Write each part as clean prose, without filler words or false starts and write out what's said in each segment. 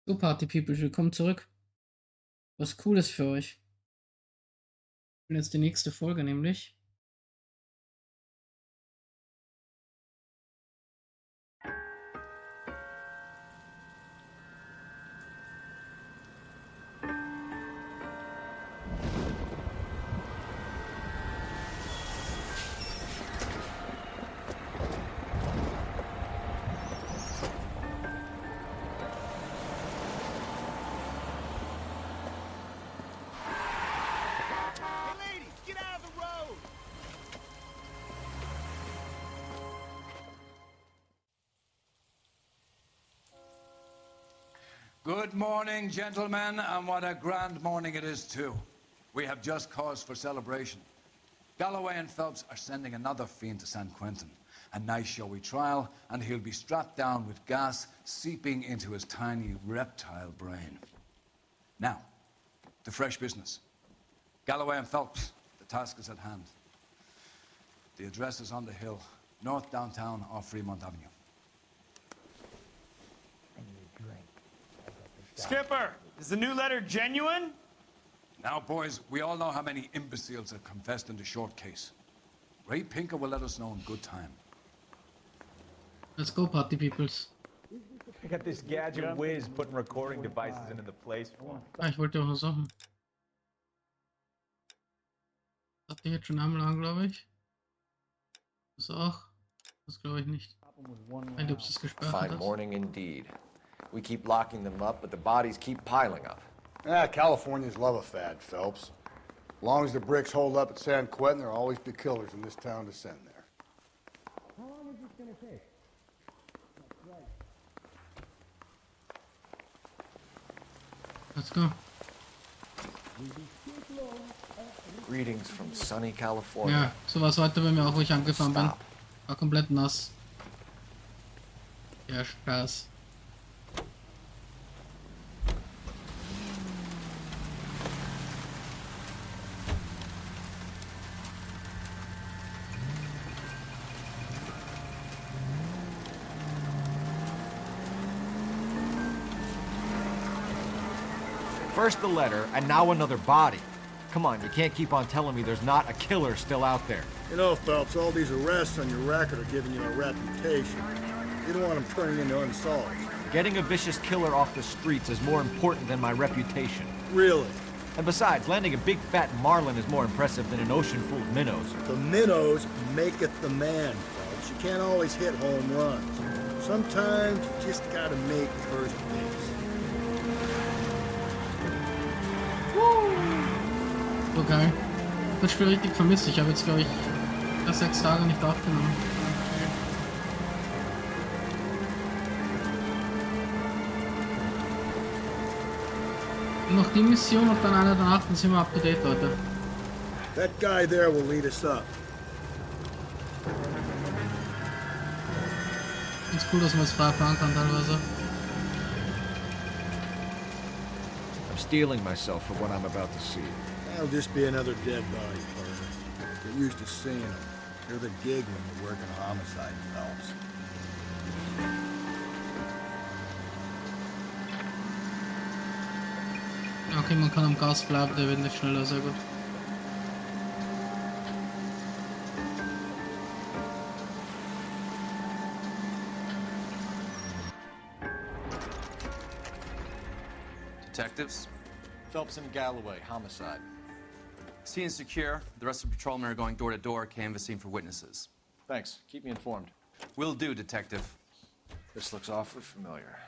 So, Party People, willkommen zurück. Was Cooles für euch. Und jetzt die nächste Folge, nämlich. Good morning, gentlemen, and what a grand morning it is, too. We have just cause for celebration. Galloway and Phelps are sending another fiend to San Quentin. A nice showy trial, and he'll be strapped down with gas seeping into his tiny reptile brain. Now, to fresh business. Galloway and Phelps, the task is at hand. The address is on the hill, north downtown off Fremont Avenue. Skipper, is the new letter genuine? Now, boys, we all know how many imbeciles have confessed in the short case. Ray Pinker will let us know in good time. Let's go, Party Peoples. I got this gadget whiz putting recording devices into the place. Ah, ich wollte auch noch Sachen. Das hatte ich jetzt schon einmal an, glaube ich. Das auch. Das glaube ich nicht. Wenn du es gesperrt Fine hast. morning indeed. We keep locking them up, but the bodies keep piling up. Californians love a fad, Phelps. As long as the bricks hold up at San Quentin, there'll always be killers in this town to send there. How long is this going to take? Let's go. Greetings from sunny California. Ja, so war es heute bei mir auch, wo ich angefahren bin. Stop. War komplett nass. Ja, Spaß. First the letter, and now another body. Come on, you can't keep on telling me there's not a killer still out there. You know, Phelps, all these arrests on your record are giving you a reputation. You don't want them turning into unsolved. Getting a vicious killer off the streets is more important than my reputation. Really? And besides, landing a big fat marlin is more impressive than an ocean full of minnows. The minnows maketh the man, Phelps. You can't always hit home runs. Sometimes you just gotta make first base. So geil. Das Spiel richtig vermisst. Ich habe jetzt, glaube ich, 6 Tage nicht aufgenommen. Und noch die Mission und dann eine danach, dann sind wir up to date, Leute. That guy there will lead us up. Ist cool, dass man es frei fahren kann teilweise. I'm steeling myself for what I'm about to see. That'll just be another dead body, partner. Get used to seeing them. They're the gig when you work in a homicide, Phelps. Ja, okay, man kann am Gas bleiben, der wird nicht schneller, sehr gut. Detectives, Phelps and Galloway, homicide. scene is secure. The rest of the patrolmen are going door to door, canvassing for witnesses. Thanks. Keep me informed. Will do, Detective. This looks awfully familiar.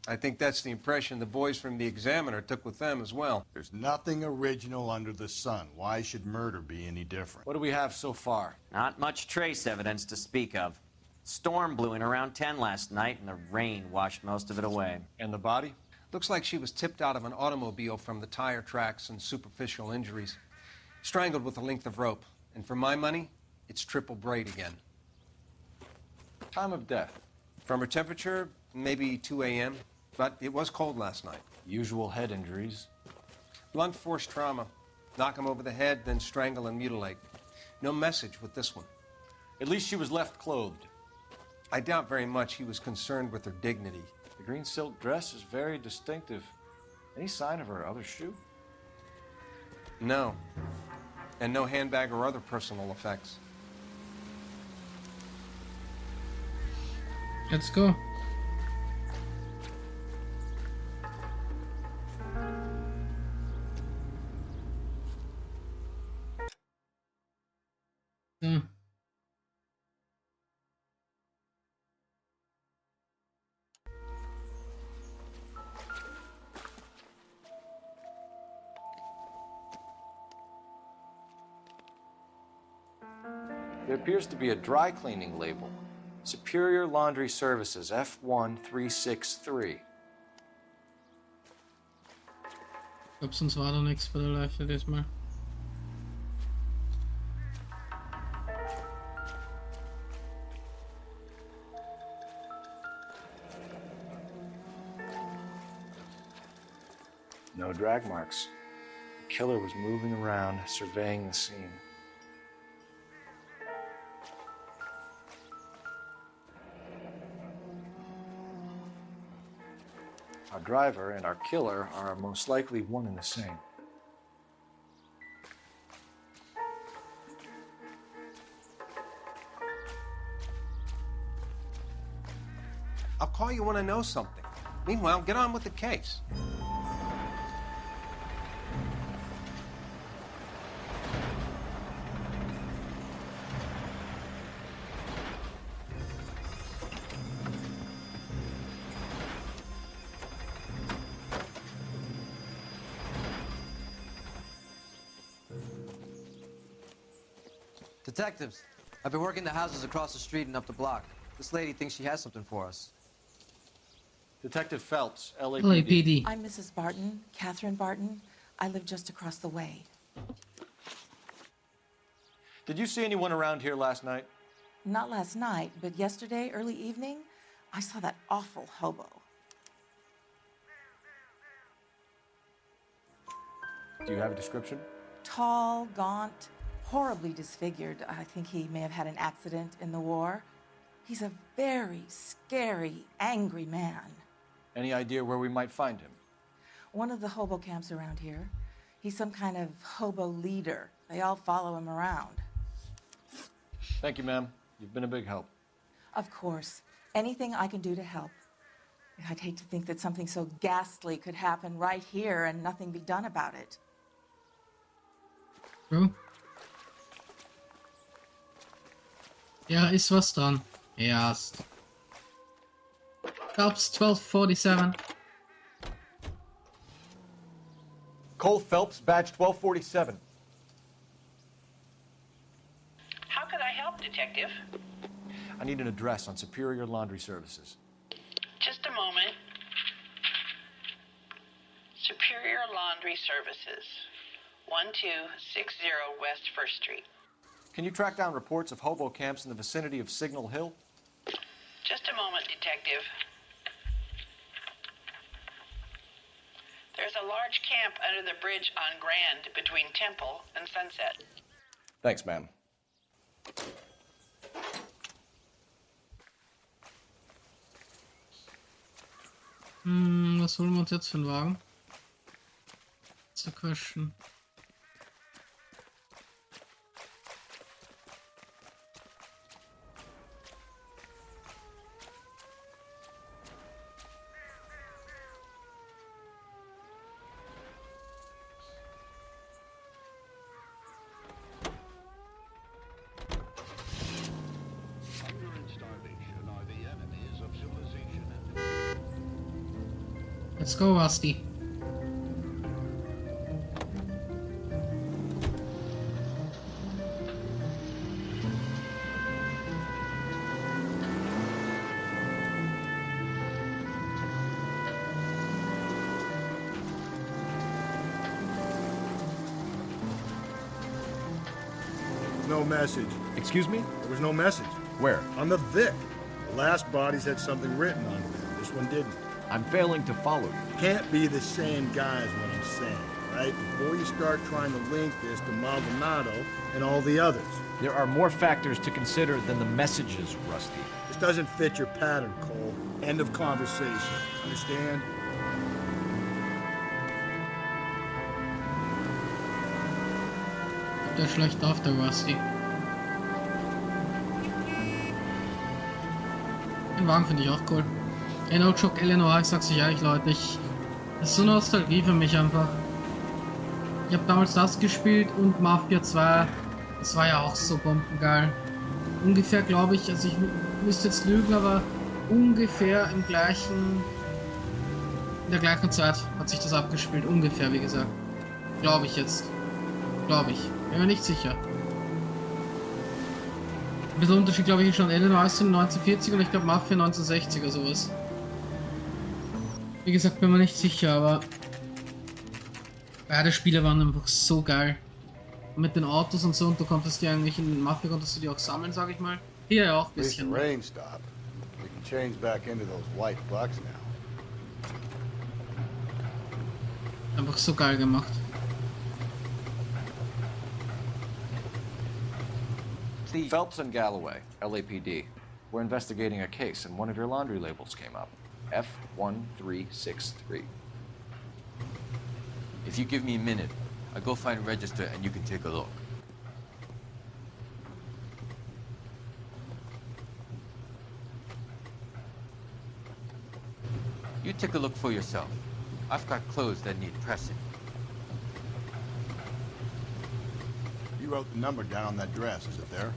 I think that's the impression the boys from the Examiner took with them as well. There's nothing original under the sun. Why should murder be any different? What do we have so far? Not much trace evidence to speak of. Storm blew in around 10 last night, and the rain washed most of it away. And the body? Looks like she was tipped out of an automobile from the tire tracks and superficial injuries. Strangled with a length of rope. And for my money, it's triple braid again. Time of death? From her temperature, maybe 2 a.m., but it was cold last night. Usual head injuries. Blunt force trauma. Knock him over the head, then strangle and mutilate. No message with this one. At least she was left clothed. I doubt very much he was concerned with her dignity. The green silk dress is very distinctive. Any sign of her other shoe? No. And no handbag or other personal effects. Let's go. So. There appears to be a dry cleaning label. Superior Laundry Services, F1363. Ich glaube, sonst war da nichts bei der Leiche diesmal. No drag marks. The killer was moving around, surveying the scene. Our driver and our killer are most likely one and the same. I'll call you when I know something. Meanwhile, get on with the case. Detectives, I've been working the houses across the street and up the block. This lady thinks she has something for us. Detective Phelps, LAPD. LAPD. I'm Mrs. Barton, Catherine Barton. I live just across the way. Did you see anyone around here last night? Not last night, but yesterday, early evening, I saw that awful hobo. Do you have a description? Tall, gaunt, horribly disfigured. I think he may have had an accident in the war. He's a very scary, angry man. Any idea where we might find him? One of the hobo camps around here. He's some kind of hobo leader. They all follow him around. Thank you, ma'am. You've been a big help. Of course. Anything I can do to help. I'd hate to think that something so ghastly could happen right here and nothing be done about it. Bro. Ja, ist was dran. Erst. Phelps 1247. Cole Phelps, badge 1247. How can I help, Detective? I need an address on Superior Laundry Services. Just a moment. Superior Laundry Services, 1260 West 1st Street. Can you track down reports of hobo camps in the vicinity of Signal Hill? Just a moment, Detective. There's a large camp under the bridge on Grand between Temple and Sunset. Thanks, ma'am. Was holen wir uns jetzt für einen Wagen? That's the question. Let's go, Rusty. No message. Excuse me? There was no message. Where? On the Vic. The last bodies had something written on them. This one didn't. I'm failing to follow you. Can't be the same guy is what I'm saying, right? Before you start trying to link this to Maldonado and all the others. There are more factors to consider than the messages, Rusty. This doesn't fit your pattern, Cole. End of conversation. Understand? Der ist schlecht auf, der Rusty. Den Wagen finde ich auch cool. Ey, No Joke, Eleanor, ich sag's euch ehrlich, Leute, das ist so Nostalgie für mich einfach. Ich habe damals das gespielt und Mafia 2, das war ja auch so bombengeil. Ungefähr, glaube ich, also ich müsste jetzt lügen, aber ungefähr in der gleichen Zeit hat sich das abgespielt, ungefähr, wie gesagt. Glaube ich jetzt. Glaube ich. Bin mir nicht sicher. Ein bisschen Unterschied, glaube ich, schon. Eleanor ist in 1940 und ich glaube Mafia 1960 oder sowas. Wie gesagt, bin mir nicht sicher, aber beide Spiele waren einfach so geil. Und mit den Autos und so, und du konntest die eigentlich in Mafia konntest du die auch sammeln, sag ich mal. Hier ja auch ein bisschen. Rain stop. We can change back into those white bucks now. Einfach so geil gemacht. Phelps and Galloway, LAPD. We're investigating a case, and one of your laundry labels came up. F1363. If you give me a minute, I'll go find a register and you can take a look. You take a look for yourself. I've got clothes that need pressing. You wrote the number down on that dress, is it there?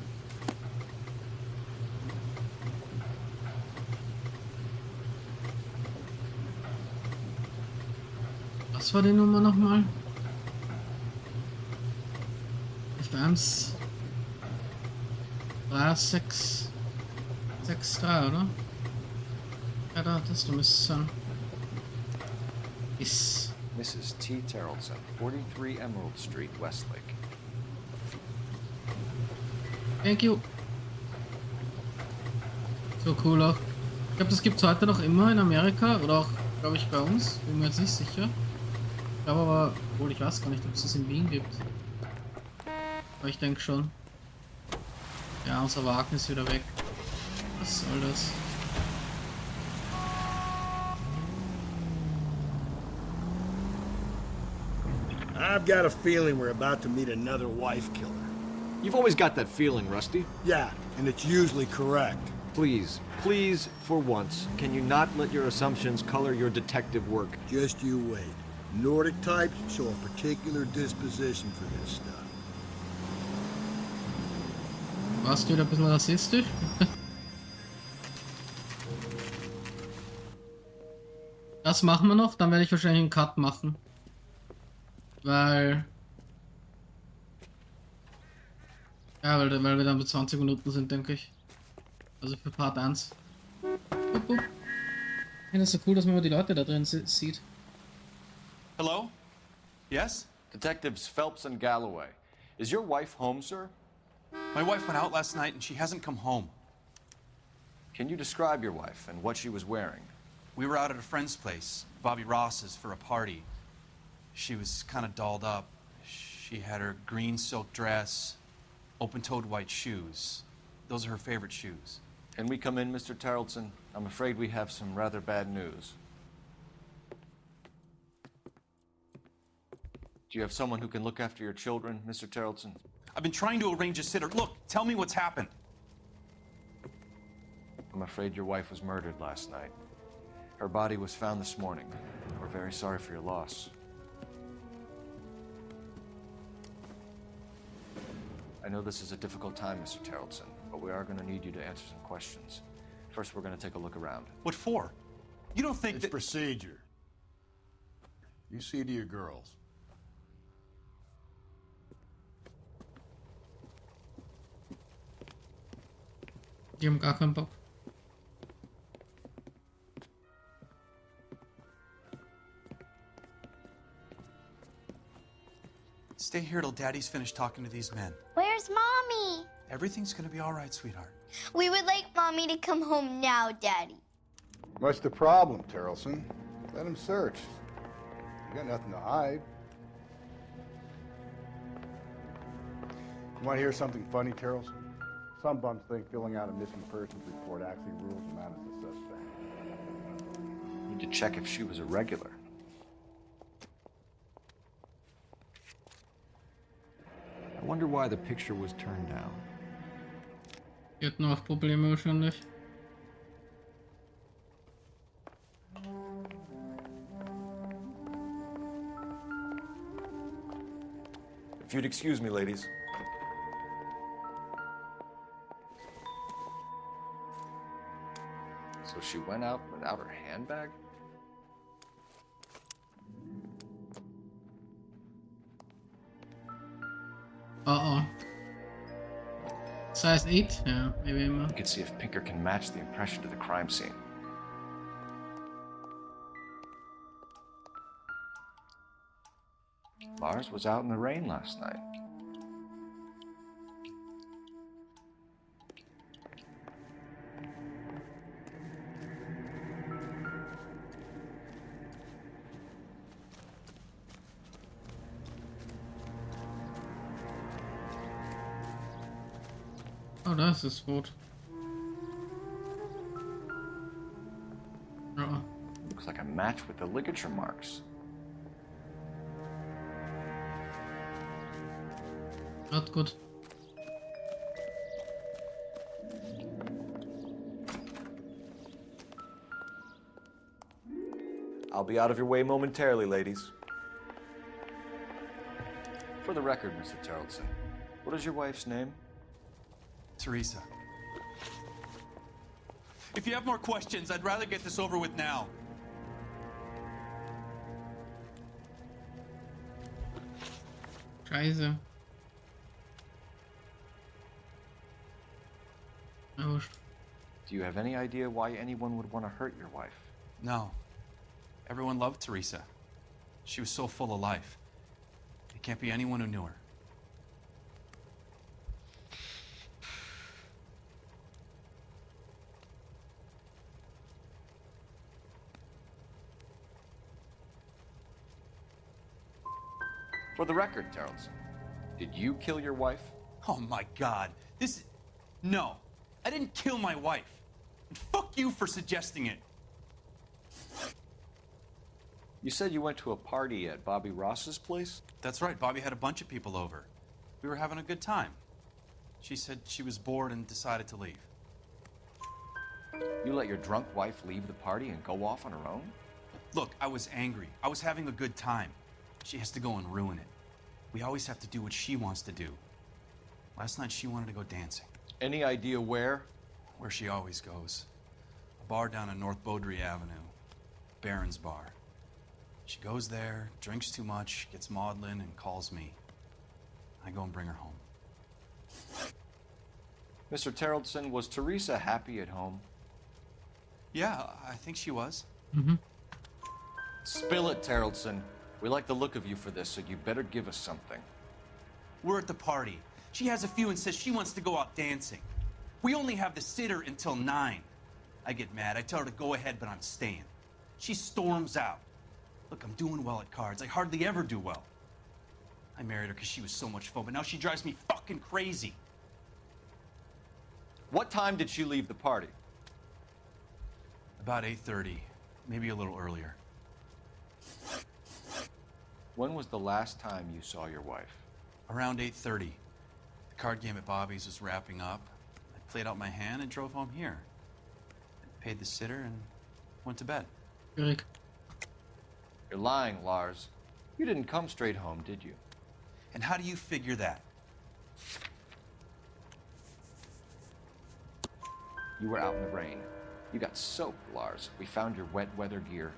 Was war die Nummer nochmal? F1 3663, oder? Ja, da, das müsste es sein. Ist. Mrs. T. Terrellson, 43 Emerald Street, Westlake. Thank you. So cool auch. Ich glaube, das gibt es heute noch immer in Amerika oder auch, glaube ich, bei uns. Bin mir jetzt nicht sicher. Ich glaube aber, obwohl ich weiß gar nicht, ob es das in Wien gibt. Aber ich denke schon. Ja, unser Wagen ist wieder weg. Was soll das? I've got a feeling we're about to meet another wife killer. You've always got that feeling, Rusty. Yeah, and it's usually correct. Please, please, for once, can you not let your assumptions color your detective work? Just you wait. Nordic types show a particular disposition for this stuff. Warst du wieder ein bisschen rassistisch? Das machen wir noch, dann werde ich wahrscheinlich einen Cut machen. Weil wir dann bei 20 Minuten sind, denke ich. Also für Part 1. Bup, bup. Ja, das ist so cool, dass man immer die Leute da drin sieht. Hello? Yes? Detectives Phelps and Galloway. Is your wife home, sir? My wife went out last night and she hasn't come home. Can you describe your wife and what she was wearing? We were out at a friend's place, Bobby Ross's, for a party. She was kind of dolled up. She had her green silk dress, open-toed white shoes. Those are her favorite shoes. Can we come in, Mr. Tarleton? I'm afraid we have some rather bad news. Do you have someone who can look after your children, Mr. Tarleton? I've been trying to arrange a sitter. Look, tell me what's happened. I'm afraid your wife was murdered last night. Her body was found this morning. We're very sorry for your loss. I know this is a difficult time, Mr. Tarleton, but we are going to need you to answer some questions. First, we're going to take a look around. What for? You don't think it's procedure. You see to your girls. Die haben gar keinen Bock. Stay here till Daddy's finished talking to these men. Where's Mommy? Everything's gonna be all right, sweetheart. We would like Mommy to come home now, Daddy. What's the problem, Tarleton? Let him search. You got nothing to hide. You want to hear something funny, Tarleton? Some bums think filling out a missing persons report actually rules them out as a suspect. to check if she was a regular. I wonder why the picture was turned down. Die hatten auch Probleme wahrscheinlich. If you'd excuse me, ladies. So she went out without her handbag? Uh-oh. Size 8? Ja, wie immer. You can see if Pinker can match the impression to the crime scene. Lars was out in the rain last night. Oh, das ist rot. Oh. Looks like a match with the ligature marks. Not good. I'll be out of your way momentarily, ladies. For the record, Mr. Tarleton, what is your wife's name? Teresa. If you have more questions, I'd rather get this over with now. Scheiße. Oh. Do you have any idea why anyone would want to hurt your wife? No. Everyone loved Teresa. She was so full of life. It can't be anyone who knew her. For the record, Tarleton, did you kill your wife? Oh my God. No. I didn't kill my wife. And fuck you for suggesting it. You said you went to a party at Bobby Ross's place? That's right. Bobby had a bunch of people over. We were having a good time. She said she was bored and decided to leave. You let your drunk wife leave the party and go off on her own? Look, I was angry. I was having a good time. She has to go and ruin it. We always have to do what she wants to do. Last night she wanted to go dancing. Any idea where? Where she always goes. A bar down on North Beaudry Avenue. Baron's Bar. She goes there, drinks too much, gets maudlin, and calls me. I go and bring her home. Mr. Tarleton, was Teresa happy at home? Yeah, I think she was. Mhm. Spill it, Tarleton. We like the look of you for this, so you better give us something. We're at the party. She has a few and says she wants to go out dancing. We only have the sitter until 9. I get mad. I tell her to go ahead, but I'm staying. She storms out. Look, I'm doing well at cards. I hardly ever do well. I married her because she was so much fun, but now she drives me fucking crazy. What time did she leave the party? About 8:30, maybe a little earlier. When was the last time you saw your wife? Around 8:30. The card game at Bobby's was wrapping up. I played out my hand and drove home here. I paid the sitter and went to bed. Schwierig. You're lying, Lars. You didn't come straight home, did you? And how do you figure that? You were out in the rain. You got soaked, Lars. We found your wet weather gear.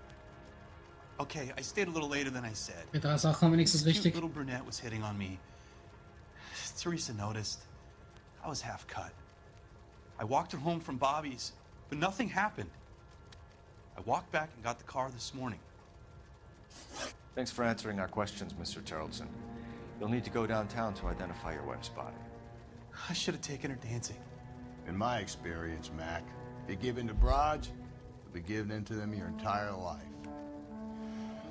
Okay, I stayed a little later than I said. Mit der Sache wenigstens This cute richtig. little brunette was hitting on me. Teresa noticed. I was half cut. I walked her home from Bobby's, but nothing happened. I walked back and got the car this morning. Thanks for answering our questions, Mr. Tarleton. You'll need to go downtown to identify your wife's body. I should have taken her dancing. In my experience, Mac, if you give in to broads, you'll be giving in to them your entire life.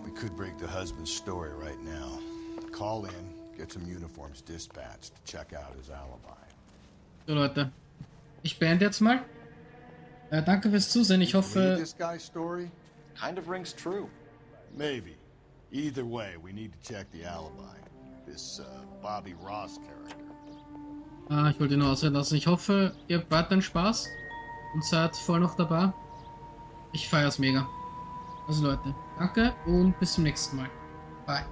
We could break the husband's story right now. Call in, get some uniforms dispatched, check out his alibi. So Leute, ich beende jetzt mal. Danke fürs Zusehen. Ich Believe hoffe, this guy's story? Kind of rings true. Maybe. Either way, we need to check the alibi. This, Bobby Ross character. Ich wollte ihn nur ausreden lassen. Ich hoffe, ihr habt weiterhin Spaß und seid voll noch dabei. Ich feier's mega. Also Leute, danke und bis zum nächsten Mal. Bye.